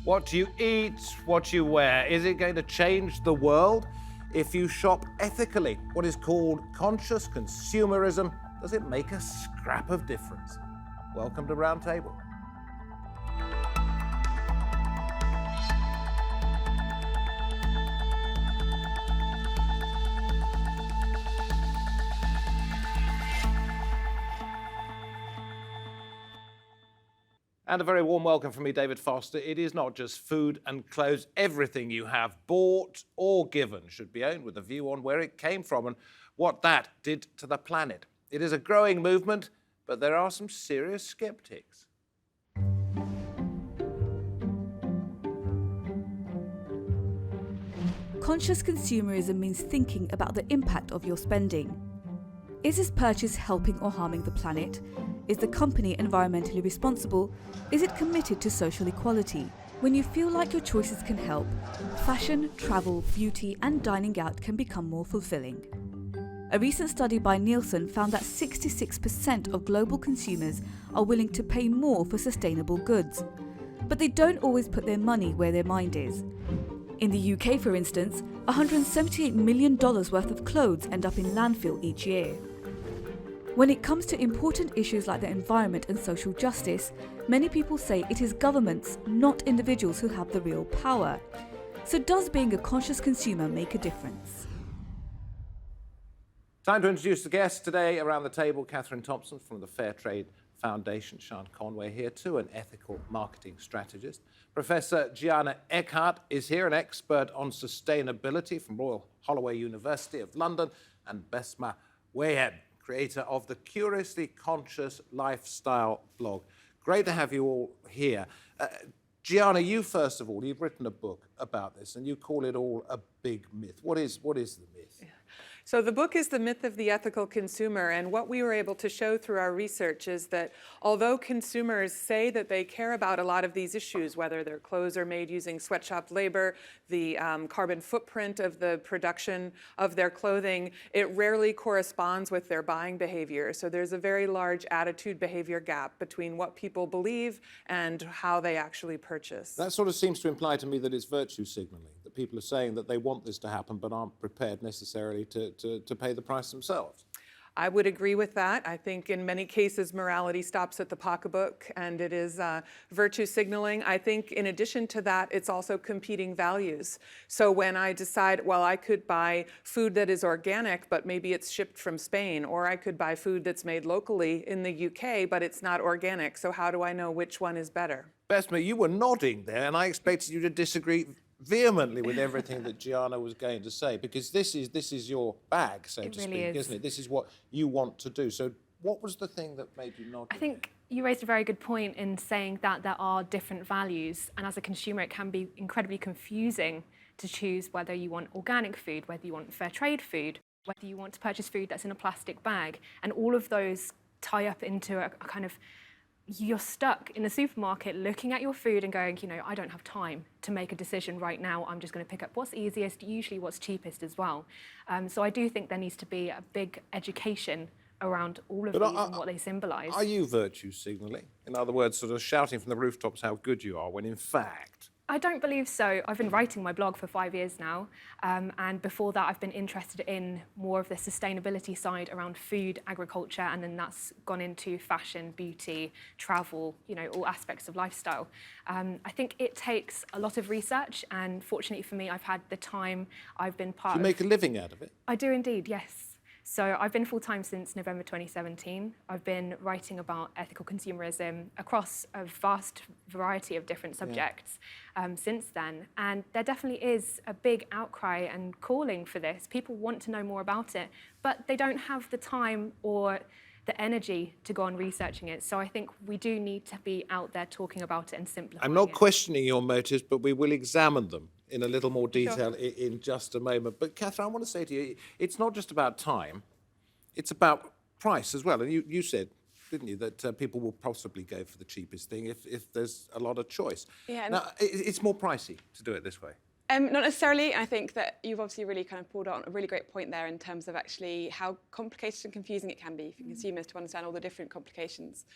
What you eat, what you wear, is it going to change the world? If you shop ethically, what is called conscious consumerism, does it make a scrap of difference? Welcome to Roundtable. And a very warm welcome from me, David Foster. It is not just food and clothes. Everything you have bought or given should be owned with a view on where it came from and what that did to the planet. It is a growing movement, but there are some serious skeptics. Conscious consumerism means thinking about the impact of your spending. Is this purchase helping or harming the planet? Is the company environmentally responsible? Is it committed to social equality? When you feel like your choices can help, fashion, travel, beauty, and dining out can become more fulfilling. A recent study by Nielsen found that 66% of global consumers are willing to pay more for sustainable goods. But they don't always put their money where their mind is. In the UK, for instance, $178 million worth of clothes end up in landfill each year. When it comes to important issues like the environment and social justice, many people say it is governments, not individuals, who have the real power. So does being a conscious consumer make a difference? Time to introduce the guests today around the table. Thomson from the Fairtrade Foundation, Sian Conway here too, an ethical marketing strategist. Professor Giana Eckhardt is here, an expert on sustainability from Royal Holloway University of London, and Besma Whayeb, creator of the Curiously Conscious Lifestyle blog. Great to have you all here. Giana, you first of all, you've written a book about this and you call it all a big myth. What is the myth? Yeah. So the book is The Myth of the Ethical Consumer, and what we were able to show through our research is that although consumers say that they care about a lot of these issues, whether their clothes are made using sweatshop labor, the carbon footprint of the production of their clothing, it rarely corresponds with their buying behavior. So there's a very large attitude behavior gap between what people believe and how they actually purchase. That sort of seems to imply to me that it's virtue signaling, that people are saying that they want this to happen but aren't prepared necessarily to pay the price themselves. I would agree with that. I think in many cases morality stops at the pocketbook and it is virtue signaling. I think in addition to that, it's also competing values. So when I decide, well, I could buy food that is organic, but maybe it's shipped from Spain, or I could buy food that's made locally in the UK, but it's not organic. So how do I know which one is better? Besma, you were nodding there and I expected you to disagree vehemently with everything that Giana was going to say, because this is your bag, so to speak, isn't it? This is what you want to do. So what was the thing that made you nod? I think you raised a very good point in saying that there are different values, and as a consumer it can be incredibly confusing to choose whether you want organic food, whether you want fair trade food, whether you want to purchase food that's in a plastic bag, and all of those tie up into a kind of, you're stuck in the supermarket looking at your food and going, I don't have time to make a decision right now. I'm just going to pick up what's easiest, usually what's cheapest as well. So I do think there needs to be a big education around all of these and what they symbolise. Are you virtue signalling? In other words, sort of shouting from the rooftops how good you are, when in fact... I don't believe so. I've been writing my blog for 5 years now, and before that I've been interested in more of the sustainability side around food, agriculture, and then that's gone into fashion, beauty, travel, all aspects of lifestyle. I think it takes a lot of research, and fortunately for me, I've had the time. I've been part of... Do you make a living out of it? I do indeed, yes. So I've been full-time since November 2017. I've been writing about ethical consumerism across a vast variety of different subjects since then. And there definitely is a big outcry and calling for this. People want to know more about it, but they don't have the time or the energy to go on researching it. So I think we do need to be out there talking about it and simplifying it. I'm not questioning your motives, but we will examine them in a little more detail in just a moment. But Catherine, I want to say to you, it's not just about time, it's about price as well. And you said, didn't you, that people will possibly go for the cheapest thing if there's a lot of choice. Yeah, now, it's more pricey to do it this way. Not necessarily. I think that you've obviously really kind of pulled on a really great point there in terms of actually how complicated and confusing it can be for consumers to understand all the different complications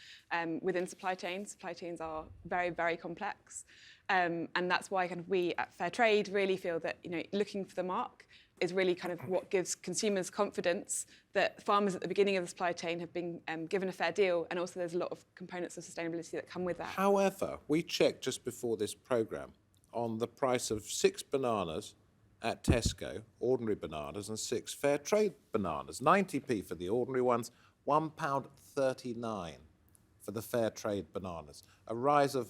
within supply chains. Supply chains are very, very complex. And that's why kind of we at Fairtrade really feel that, you know, looking for the mark is really kind of what gives consumers confidence that farmers at the beginning of the supply chain have been given a fair deal, and also there's a lot of components of sustainability that come with that. However, we checked just before this programme on the price of 6 bananas at Tesco, ordinary bananas, and 6 Fairtrade bananas. 90p for the ordinary ones, £1.39 for the Fairtrade bananas. A rise of,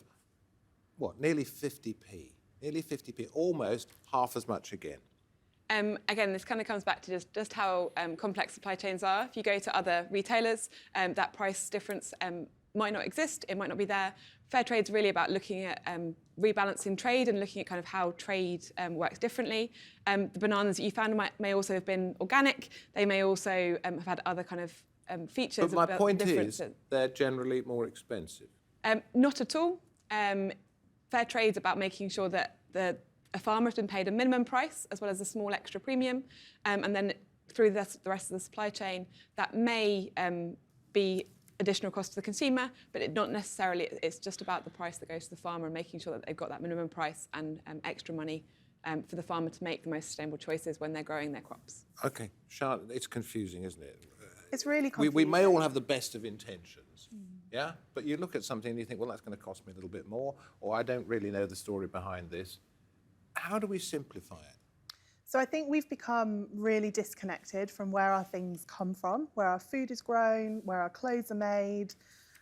what, nearly 50p? Nearly 50p, almost half as much again. Again, this kind of comes back to just how complex supply chains are. If you go to other retailers, that price difference might not exist, it might not be there. Fairtrade's really about looking at rebalancing trade and looking at kind of how trade works differently. The bananas that you found may also have been organic. They may also have had other kind of features. But my point is, they're generally more expensive. Not at all. Fairtrade's about making sure that a farmer has been paid a minimum price as well as a small extra premium, and then through the rest of the supply chain, that may be additional cost to the consumer, but not necessarily. It's just about the price that goes to the farmer and making sure that they've got that minimum price and extra money for the farmer to make the most sustainable choices when they're growing their crops. Okay, Charlotte, it's confusing, isn't it? It's really confusing. We may all have the best of intentions, yeah? But you look at something and you think, well, that's going to cost me a little bit more, or I don't really know the story behind this. How do we simplify it? So I think we've become really disconnected from where our things come from, where our food is grown, where our clothes are made.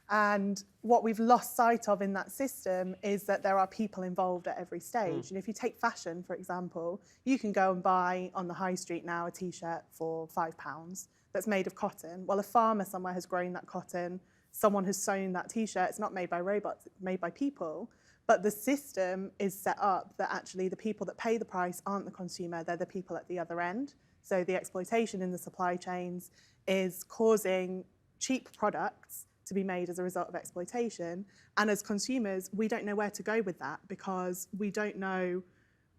And what we've lost sight of in that system is that there are people involved at every stage. And if you take fashion, for example, you can go and buy on the high street now a T-shirt for £5 that's made of cotton. Well, a farmer somewhere has grown that cotton, someone has sewn that T-shirt. It's not made by robots, it's made by people. But the system is set up that actually the people that pay the price aren't the consumer, they're the people at the other end. So the exploitation in the supply chains is causing cheap products to be made as a result of exploitation. And as consumers, we don't know where to go with that because we don't know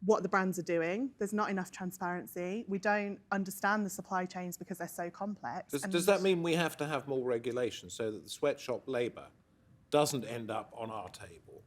what the brands are doing. There's not enough transparency. We don't understand the supply chains because they're so complex. Does that mean we have to have more regulation so that the sweatshop labour doesn't end up on our table?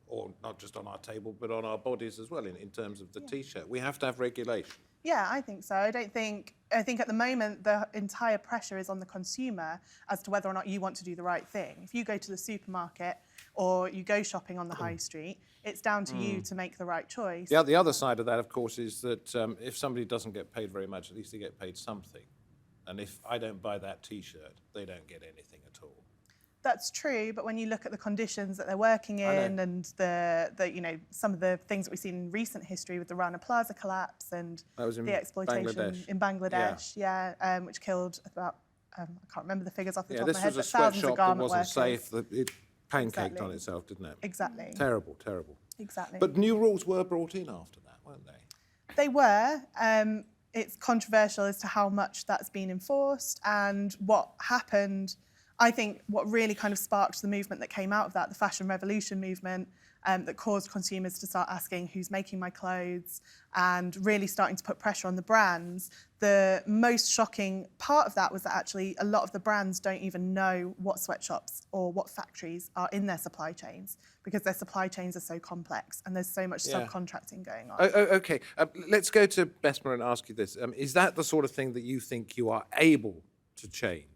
Or not just on our table, but on our bodies as well, in terms of the T-shirt. We have to have regulation. Yeah, I think so. I think at the moment, the entire pressure is on the consumer as to whether or not you want to do the right thing. If you go to the supermarket or you go shopping on the high street, it's down to you to make the right choice. Yeah, the other side of that, of course, is that if somebody doesn't get paid very much, at least they get paid something. And if I don't buy that T-shirt, they don't get anything at all. That's true, but when you look at the conditions that they're working in and the some of the things that we've seen in recent history with the Rana Plaza collapse and the exploitation in Bangladesh, which killed about, I can't remember the figures off the top of my head, but thousands of garment workers. This was a sweatshop that wasn't safe, it pancaked on itself, didn't it? Exactly. Terrible, terrible. Exactly. But new rules were brought in after that, weren't they? They were. It's controversial as to how much that's been enforced and what happened. I think what really kind of sparked the movement that came out of that, the fashion revolution movement, that caused consumers to start asking who's making my clothes and really starting to put pressure on the brands. The most shocking part of that was that actually a lot of the brands don't even know what sweatshops or what factories are in their supply chains because their supply chains are so complex and there's so much subcontracting going on. Okay, let's go to Besma and ask you this. Is that the sort of thing that you think you are able to change?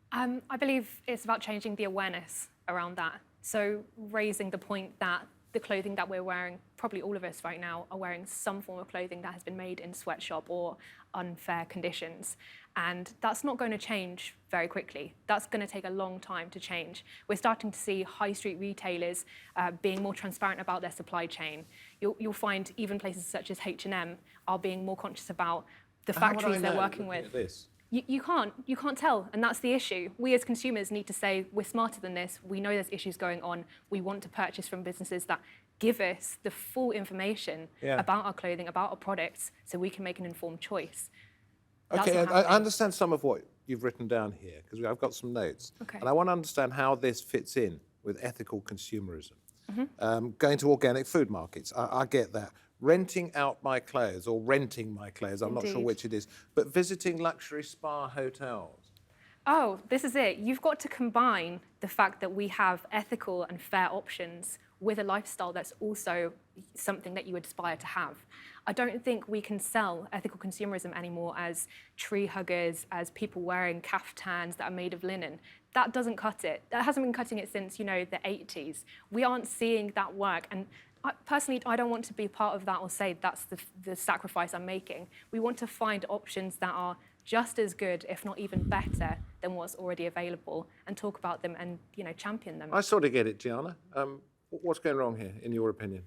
I believe it's about changing the awareness around that. So raising the point that the clothing that we're wearing, probably all of us right now, are wearing some form of clothing that has been made in sweatshop or unfair conditions. And that's not going to change very quickly. That's going to take a long time to change. We're starting to see high street retailers being more transparent about their supply chain. You'll find even places such as H&M are being more conscious about the factories they're working with. You can't tell, and that's the issue. We as consumers need to say, we're smarter than this, we know there's issues going on, we want to purchase from businesses that give us the full information about our clothing, about our products, so we can make an informed choice. Okay, I understand some of what you've written down here, because I've got some notes. Okay. And I want to understand how this fits in with ethical consumerism. Going to organic food markets, I get that. renting out my clothes or renting my clothes, I'm not sure Indeed. which it is, but visiting luxury spa hotels. Oh, this is it. You've got to combine the fact that we have ethical and fair options with a lifestyle that's also something that you aspire to have. I don't think we can sell ethical consumerism anymore as tree huggers, as people wearing caftans that are made of linen. That doesn't cut it. That hasn't been cutting it since, the 80s. We aren't seeing that work. And personally, I don't want to be part of that or say that's the sacrifice I'm making. We want to find options that are just as good, if not even better, than what's already available, and talk about them and champion them. I sort of get it, Giana. What's going wrong here, in your opinion?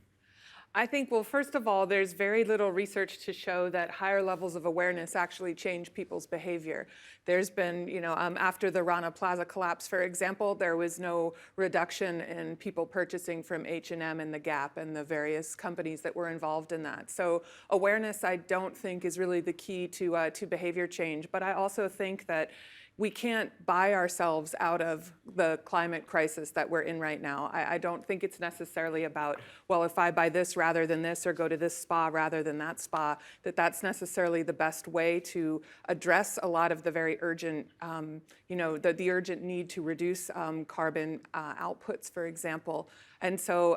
I think, well, first of all, there's very little research to show that higher levels of awareness actually change people's behavior. There's been, after the Rana Plaza collapse, for example, there was no reduction in people purchasing from H&M and The Gap and the various companies that were involved in that. So awareness, I don't think, is really the key to behavior change. But I also think that we can't buy ourselves out of the climate crisis that we're in right now. I don't think it's necessarily about, well, if I buy this rather than this or go to this spa rather than that spa, that's necessarily the best way to address a lot of the very urgent, the urgent need to reduce carbon outputs, for example. And so...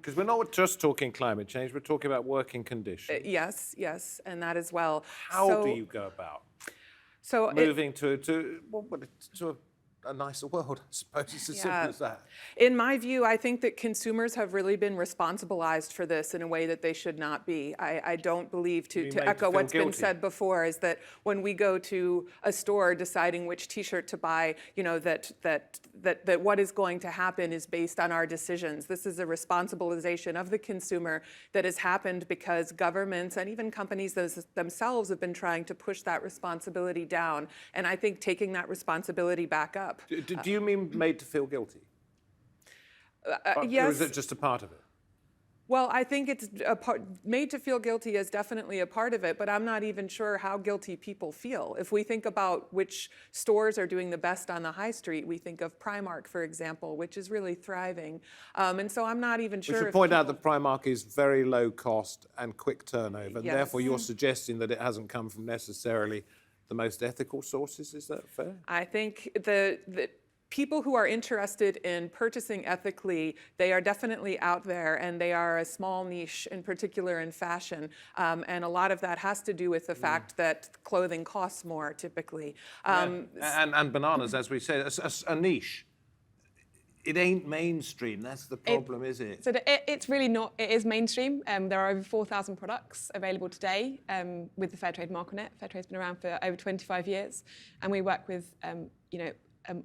Because we're not just talking climate change, we're talking about working conditions. Yes, and that as well. How do you go about moving to a nicer world, I suppose? It's as simple as that. In my view, I think that consumers have really been responsibilized for this in a way that they should not be. I don't believe, to echo what's been said before, is that when we go to a store deciding which T-shirt to buy, that what is going to happen is based on our decisions. This is a responsibilization of the consumer that has happened because governments and even companies themselves have been trying to push that responsibility down. And I think taking that responsibility back up. Do you mean made to feel guilty? Yes. Or is it just a part of it? Well, I think it's made to feel guilty is definitely a part of it, but I'm not even sure how guilty people feel. If we think about which stores are doing the best on the high street, we think of Primark, for example, which is really thriving. And so I'm not even sure. We should point out that Primark is very low cost and quick turnover, and Yes. therefore you're suggesting that it hasn't come from necessarily the most ethical sources. Is that fair? I think the people who are interested in purchasing ethically, they are definitely out there, and they are a small niche, in particular in fashion. And a lot of that has to do with the fact that clothing costs more, typically. And bananas, as we said, a niche. It ain't mainstream. That's the problem, is it? So it's really not. It is mainstream. There are over 4,000 products available today with the Fairtrade mark on it. Fairtrade's been around for over 25 years, and we work with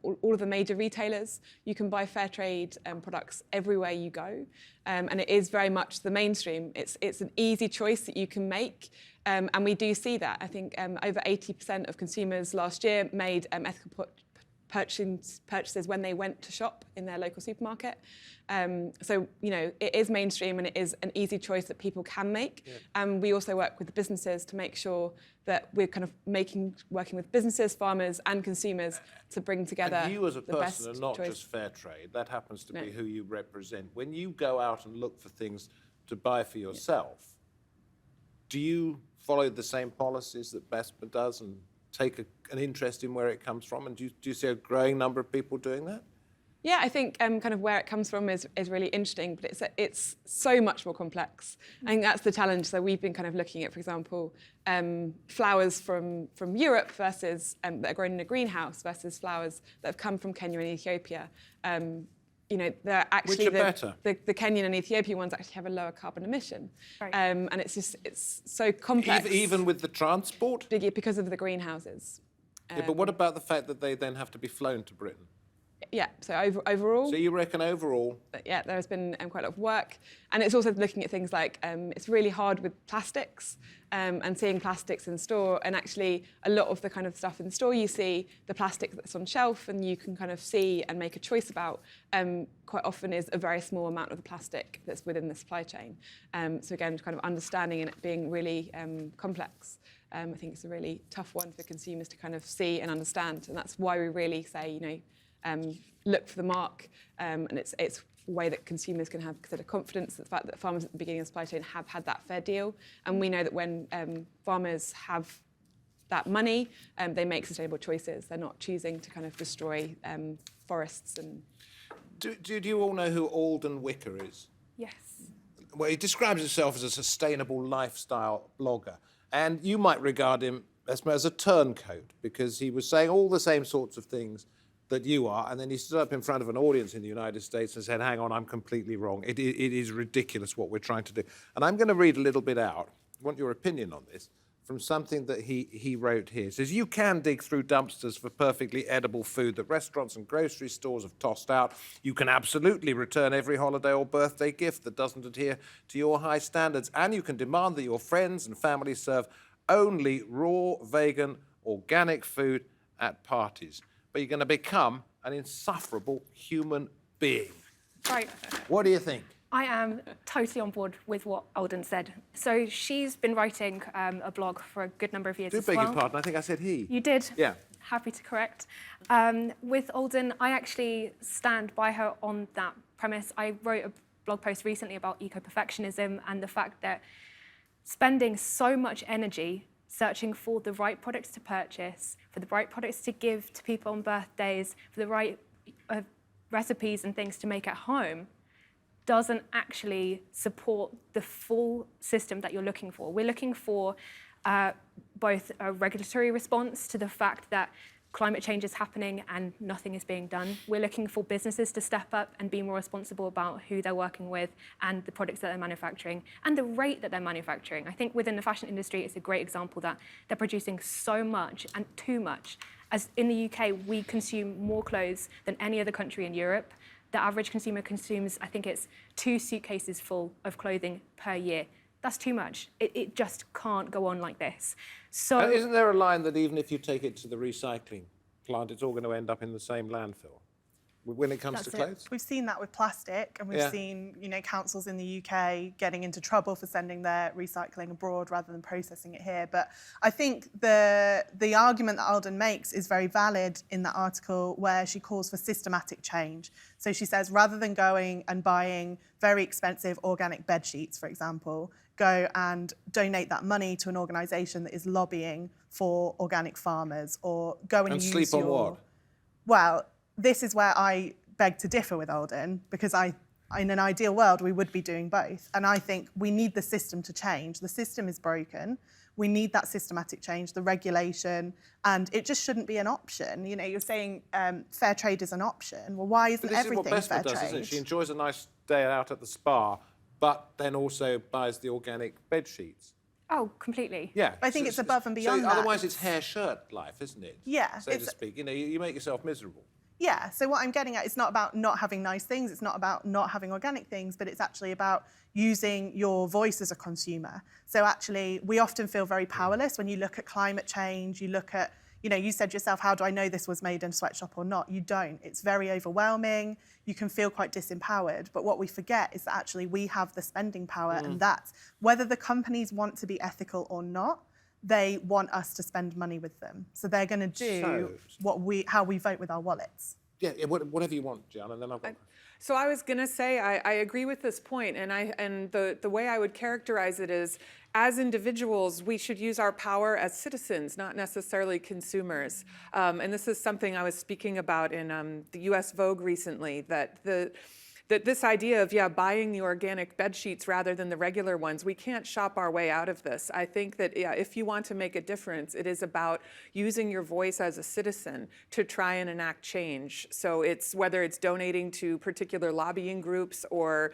all of the major retailers. You can buy Fairtrade products everywhere you go, and it is very much the mainstream. It's an easy choice that you can make, and we do see that. I think over 80% of consumers last year made ethical purchases when they went to shop in their local supermarket. So, it is mainstream and it is an easy choice that people can make. And we also work with the businesses to make sure that we're kind of working with businesses, farmers and consumers to bring together and you as a the best person are not choice. just Fairtrade. That happens to be who you represent. When you go out and look for things to buy for yourself, do you follow the same policies that Besma does and take an interest in where it comes from? And do you see a growing number of people doing that? Yeah, I think kind of where it comes from is really interesting, but it's so much more complex. I think that's the challenge. So we've been kind of looking at, for example, flowers from Europe versus that are grown in a greenhouse versus flowers that have come from Kenya and Ethiopia. They're actually Which are better? The Kenyan and Ethiopian ones actually have a lower carbon emission, right. And it's so complex. Even with the transport? Because of the greenhouses. Yeah, but what about the fact that they then have to be flown to Britain? Yeah, so overall... So you reckon overall... Yeah, there has been quite a lot of work. And it's also looking at things like, it's really hard with plastics and seeing plastics in store. And actually, a lot of the kind of stuff in store, you see the plastic that's on shelf and you can kind of see and make a choice about, quite often is a very small amount of the plastic that's within the supply chain. So again, kind of understanding and it being really complex. I think it's a really tough one for consumers to kind of see and understand. And that's why we really say, look for the mark, and it's way that consumers can have consider confidence, the fact that farmers at the beginning of the supply chain have had that fair deal. And we know that when farmers have that money, they make sustainable choices. They're not choosing to kind of destroy forests. And Do you all know who Alden Wicker is? Yes. Well, he describes himself as a sustainable lifestyle blogger. And you might regard him as a turncoat, because he was saying all the same sorts of things that you are, and then he stood up in front of an audience in the United States and said, hang on, I'm completely wrong. It is ridiculous what we're trying to do. And I'm going to read a little bit out. I want your opinion on this, from something that he wrote here. It says, you can dig through dumpsters for perfectly edible food that restaurants and grocery stores have tossed out. You can absolutely return every holiday or birthday gift that doesn't adhere to your high standards. And you can demand that your friends and family serve only raw, vegan, organic food at parties. But you're going to become an insufferable human being. Right. What do you think? I am totally on board with what Alden said. So she's been writing a blog for a good number of years as well. Do beg your pardon, I think I said he. You did? Yeah. Happy to correct. With Alden, I actually stand by her on that premise. I wrote a blog post recently about eco-perfectionism and the fact that spending so much energy searching for the right products to purchase, for the right products to give to people on birthdays, for the right recipes and things to make at home, doesn't actually support the full system that you're looking for. We're looking for both a regulatory response to the fact that climate change is happening and nothing is being done. We're looking for businesses to step up and be more responsible about who they're working with and the products that they're manufacturing and the rate that they're manufacturing. I think within the fashion industry, it's a great example that they're producing so much and too much. As in the UK, we consume more clothes than any other country in Europe. The average consumer consumes, I think it's 2 suitcases full of clothing per year. That's too much. It just can't go on like this. So Isn't there a line that even if you take it to the recycling plant, it's all going to end up in the same landfill when it comes to clothes? We've seen that with plastic, and we've seen, councils in the UK getting into trouble for sending their recycling abroad rather than processing it here. But I think the argument that Alden makes is very valid in that article where she calls for systematic change. So she says, rather than going and buying very expensive organic bed sheets, for example, go and donate that money to an organisation that is lobbying for organic farmers, or go and use sleep on what? Well, this is where I beg to differ with Alden, because in an ideal world, we would be doing both. And I think we need the system to change. The system is broken. We need that systematic change, the regulation, and it just shouldn't be an option. You're saying fair trade is an option. Well, why isn't everything fair trade? This is what Besma does, isn't it? She enjoys a nice day out at the spa, but then also buys the organic bed sheets. Oh, completely. Yeah. I think it's above and beyond that. Otherwise it's hair shirt life, isn't it? Yeah. So to speak. You make yourself miserable. Yeah, so what I'm getting at, it's not about not having nice things, it's not about not having organic things, but it's actually about using your voice as a consumer. So actually, we often feel very powerless when you look at climate change, you look at, you said yourself, how do I know this was made in a sweatshop or not? You don't. It's very overwhelming. You can feel quite disempowered. But what we forget is that actually we have the spending power, and that's whether the companies want to be ethical or not, they want us to spend money with them. So they're going to do how we vote with our wallets. Yeah, whatever you want, Gianna, and then I've got... So I was going to say, I agree with this point, and the way I would characterize it is, as individuals, we should use our power as citizens, not necessarily consumers. And this is something I was speaking about in the US Vogue recently, that this idea of, buying the organic bed sheets rather than the regular ones, we can't shop our way out of this. I think that if you want to make a difference, it is about using your voice as a citizen to try and enact change. So whether it's donating to particular lobbying groups or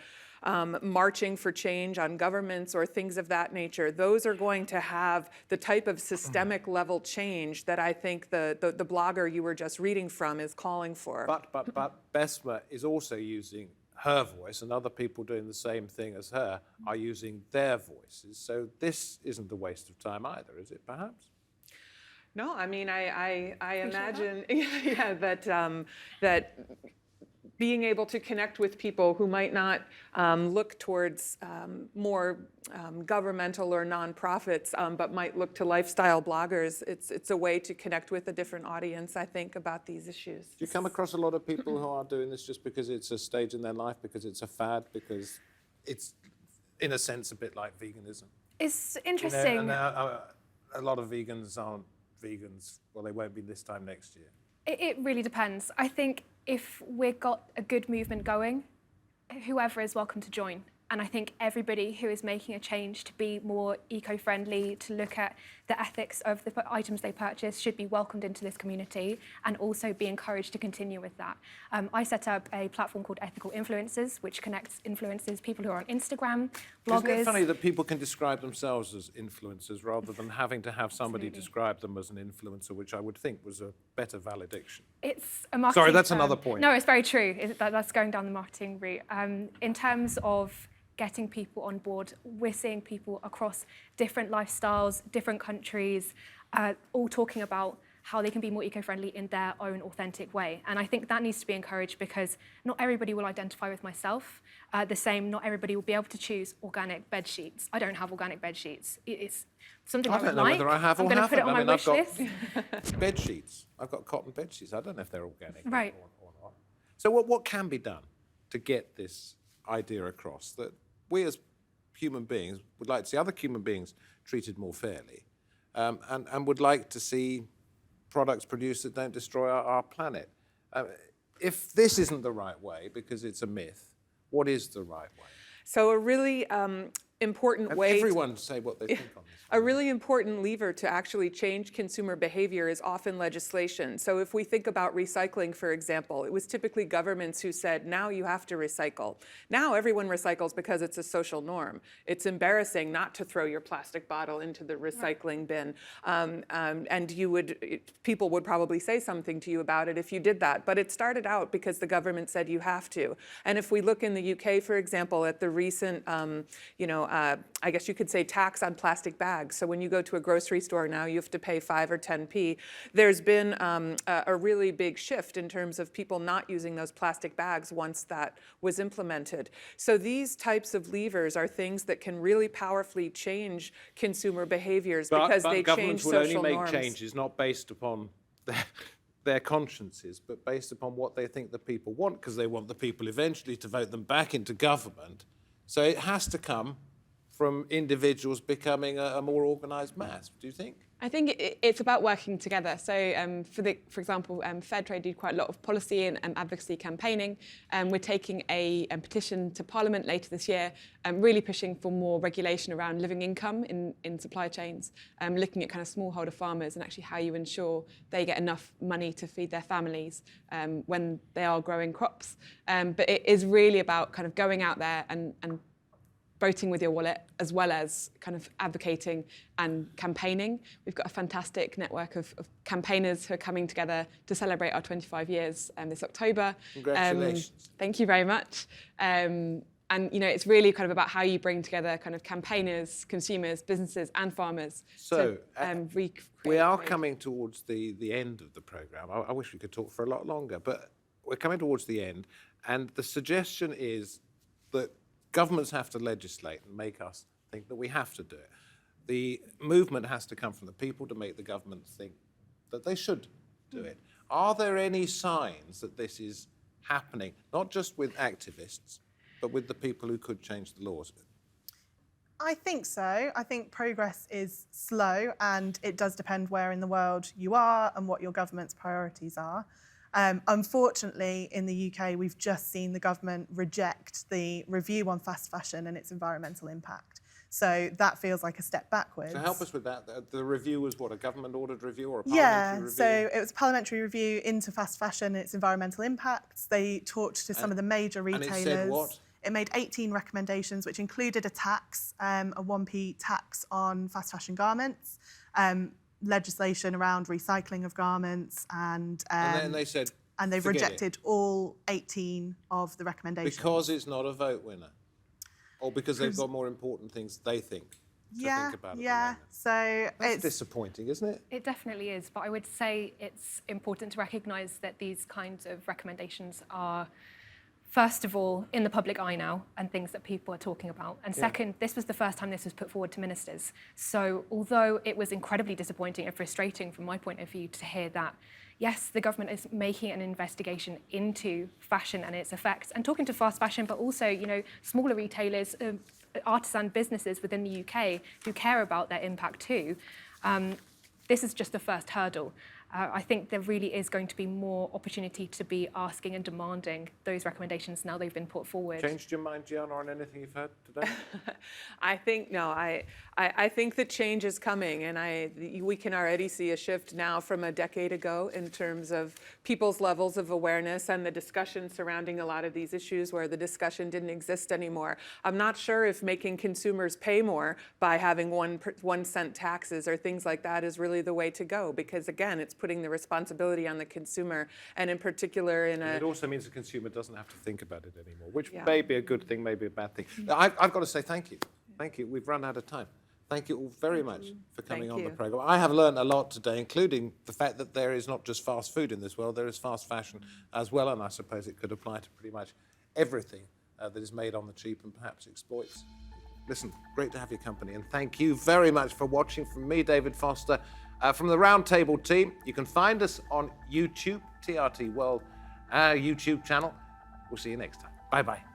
marching for change on governments or things of that nature, those are going to have the type of systemic level change that I think the blogger you were just reading from is calling for. But Besma is also using her voice, and other people doing the same thing as her are using their voices. So this isn't a waste of time either, is it, perhaps? No, I mean, I imagine that being able to connect with people who might not look towards more governmental or nonprofits, but might look to lifestyle bloggers. It's a way to connect with a different audience, I think, about these issues. Do you come across a lot of people who are doing this just because it's a stage in their life, because it's a fad, because it's, in a sense, a bit like veganism? It's interesting. You know, and a lot of vegans aren't vegans. Well, they won't be this time next year. It really depends. I think if we've got a good movement going, whoever is welcome to join. And I think everybody who is making a change to be more eco-friendly, to look at the ethics of the items they purchase, should be welcomed into this community and also be encouraged to continue with that. I set up a platform called Ethical Influencers, which connects influencers, people who are on Instagram, bloggers. Isn't it funny that people can describe themselves as influencers rather than having to have somebody describe them as an influencer, which I would think was a better valediction? It's a marketing Sorry, that's term. another point. No, it's very true. That's going down the marketing route. In terms of getting people on board, we're seeing people across different lifestyles, different countries, all talking about how they can be more eco-friendly in their own authentic way. And I think that needs to be encouraged, because not everybody will identify with myself. The same, not everybody will be able to choose organic bed sheets. I don't have organic bed sheets. It's something I don't would know like. whether I have or I'm going to put it haven't. on my wish I've list. got bed sheets. I've got cotton bed sheets. I don't know if they're organic Right. or not. So what can be done to get this idea across that we as human beings would like to see other human beings treated more fairly, and would like to see products produced that don't destroy our planet? If this isn't the right way, because it's a myth, what is the right way? So a really important And way everyone say what they think on this. A really important lever to actually change consumer behavior is often legislation. So if we think about recycling, for example, it was typically governments who said, now you have to recycle. Now everyone recycles because it's a social norm. It's embarrassing not to throw your plastic bottle into the recycling bin. And people would probably say something to you about it if you did that. But it started out because the government said you have to. And if we look in the UK, for example, at the recent, I guess you could say tax on plastic bags. So when you go to a grocery store now, you have to pay 5 or 10p. There's been a really big shift in terms of people not using those plastic bags once that was implemented. So these types of levers are things that can really powerfully change consumer behaviors because they change social norms. Governments will only make changes not based upon their consciences, but based upon what they think the people want, because they want the people eventually to vote them back into government. So it has to come from individuals becoming a more organised mass, do you think? I think it's about working together. So, for example, Fairtrade did quite a lot of policy and advocacy campaigning. We're taking a petition to Parliament later this year, really pushing for more regulation around living income in supply chains, looking at kind of smallholder farmers and actually how you ensure they get enough money to feed their families when they are growing crops. But it is really about kind of going out there and voting with your wallet, as well as kind of advocating and campaigning. We've got a fantastic network of campaigners who are coming together to celebrate our 25 years this October. Congratulations. Thank you very much. And it's really kind of about how you bring together kind of campaigners, consumers, businesses, and farmers. So we are trade. coming towards the end of the programme. I wish we could talk for a lot longer, but we're coming towards the end. And the suggestion is that governments have to legislate and make us think that we have to do it. The movement has to come from the people to make the government think that they should do it. Are there any signs that this is happening, not just with activists, but with the people who could change the laws? I think so. I think progress is slow, and it does depend where in the world you are and what your government's priorities are. Unfortunately, in the UK, we've just seen the government reject the review on fast fashion and its environmental impact. So that feels like a step backwards. So help us with that. The review was what, a government-ordered review or a parliamentary review? So it was a parliamentary review into fast fashion and its environmental impacts. They talked to some of the major retailers. And it said what? It made 18 recommendations, which included a tax, a 1p tax on fast fashion garments, legislation around recycling of garments, and then they said, and they've rejected all 18 of the recommendations. Because it's not a vote winner? Or because they've got more important things they think to think about? Yeah. So it's disappointing, isn't it? It definitely is, but I would say it's important to recognise that these kinds of recommendations are first of all, in the public eye now and things that people are talking about. And second, this was the first time this was put forward to ministers. So although it was incredibly disappointing and frustrating from my point of view to hear that, yes, the government is making an investigation into fashion and its effects and talking to fast fashion, but also, smaller retailers, artisan businesses within the UK who care about their impact too. This is just the first hurdle. I think there really is going to be more opportunity to be asking and demanding those recommendations now they've been put forward. Changed your mind, Giana, on anything you've heard today? I think I think the change is coming, and we can already see a shift now from a decade ago in terms of people's levels of awareness and the discussion surrounding a lot of these issues where the discussion didn't exist anymore. I'm not sure if making consumers pay more by having 1 cent taxes or things like that is really the way to go, because again, it's putting the responsibility on the consumer, and in particular It also means the consumer doesn't have to think about it anymore, which Yeah. may be a good thing, maybe a bad thing. I've got to say thank you. Thank you. We've run out of time. Thank you all very much for coming on the program. I have learned a lot today, including the fact that there is not just fast food in this world, there is fast fashion as well, and I suppose it could apply to pretty much everything that is made on the cheap and perhaps exploits. Listen, great to have your company, and thank you very much for watching. From me, David Foster, from the Roundtable team. You can find us on YouTube, TRT World, our YouTube channel. We'll see you next time. Bye-bye.